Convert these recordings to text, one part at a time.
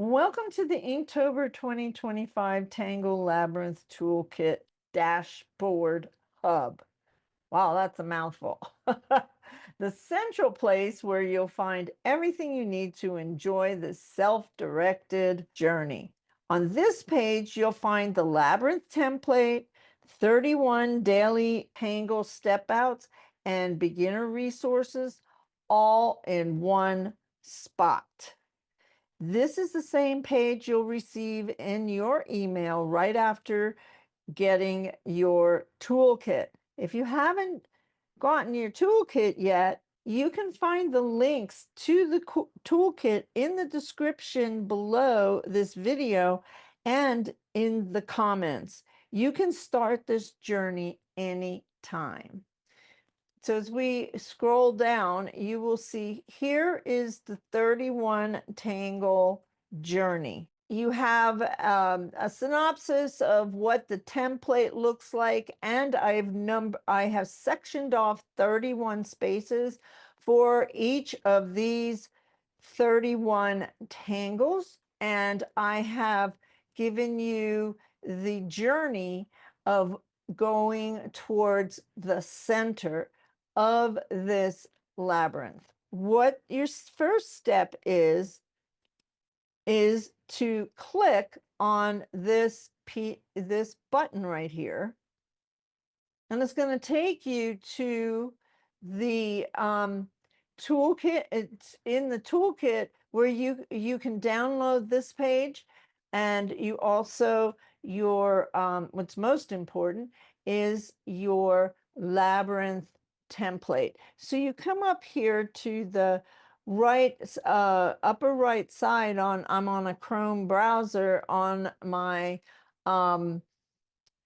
Welcome to the Inktober 2025 Tangle Labyrinth Toolkit Dashboard Hub. Wow, that's a mouthful. The central place where you'll find everything you need to enjoy this self-directed journey. On this page, you'll find the Labyrinth template, 31 daily Tangle step outs, and beginner resources all in one spot. This is the same page you'll receive in your email right after getting your toolkit. If you haven't gotten your toolkit yet, you can find the links to the toolkit in the description below this video and in the comments. You can start this journey anytime. So as we scroll down, you will see here is the 31 Tangle journey. You have a synopsis of what the template looks like, and I have sectioned off 31 spaces for each of these 31 tangles, and I have given you the journey of going towards the center of this labyrinth. What your first step is to click on this button right here, and it's going to take you to the toolkit. It's in the toolkit where you can download this page, and you also your what's most important is your labyrinth template. So you come up here to the right upper right side. I'm on a Chrome browser on my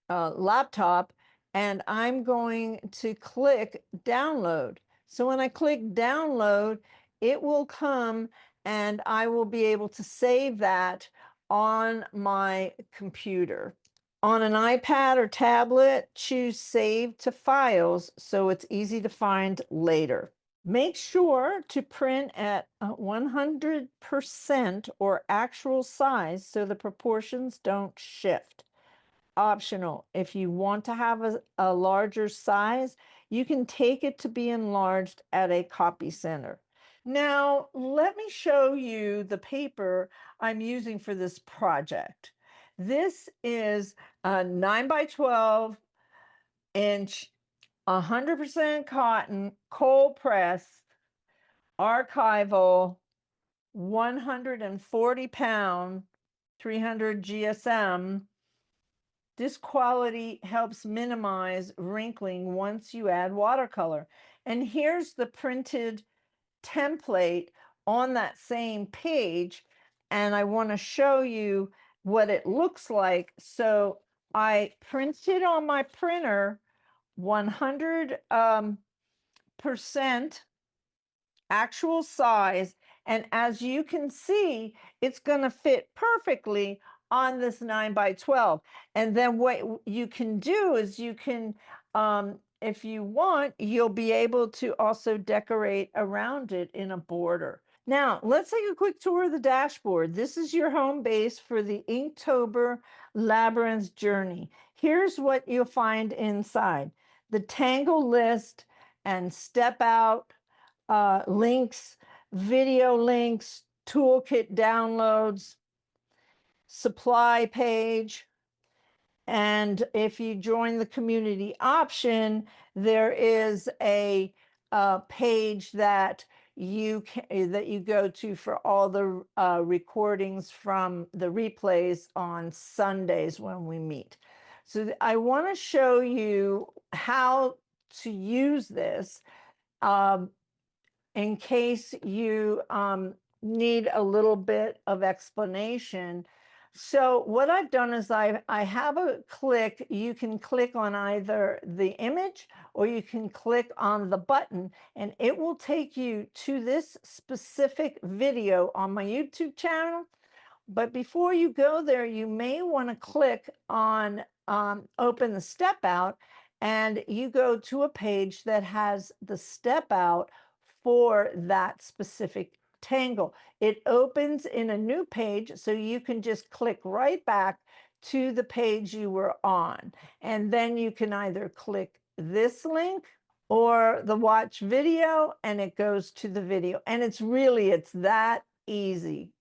laptop, and I'm going to click download. So when I click download, it will come and I will be able to save that on my computer. On an iPad or tablet, choose Save to Files so it's easy to find later. Make sure to print at 100% or actual size so the proportions don't shift. Optional. If you want to have a larger size, you can take it to be enlarged at a copy center. Now, let me show you the paper I'm using for this project. This is a 9 by 12 inch, 100% cotton, cold press, archival, 140 pound, 300 GSM. This quality helps minimize wrinkling once you add watercolor. And here's the printed template on that same page, and I want to show you what it looks like. So I printed on my printer 100% actual size, and as you can see, it's going to fit perfectly on this 9 by 12. And then what you can do is you can if you want, you'll be able to also decorate around it in a border. Now, let's take a quick tour of the dashboard. This is your home base for the Inktober Labyrinth journey. Here's what you'll find inside: the Tangle list and step out links, video links, toolkit downloads, supply page. And if you join the community option, there is a page that you go to for all the recordings from the replays on Sundays when we meet. So I want to show you how to use this in case you need a little bit of explanation. So what I've done is I have a click. You can click on either the image or you can click on the button, and it will take you to this specific video on my YouTube channel. But before you go there, you may want to click on open the step out, and you go to a page that has the step out for that specific Tangle. It opens in a new page, so you can just click right back to the page you were on. And then you can either click this link or the watch video, and it goes to the video. And it's that easy.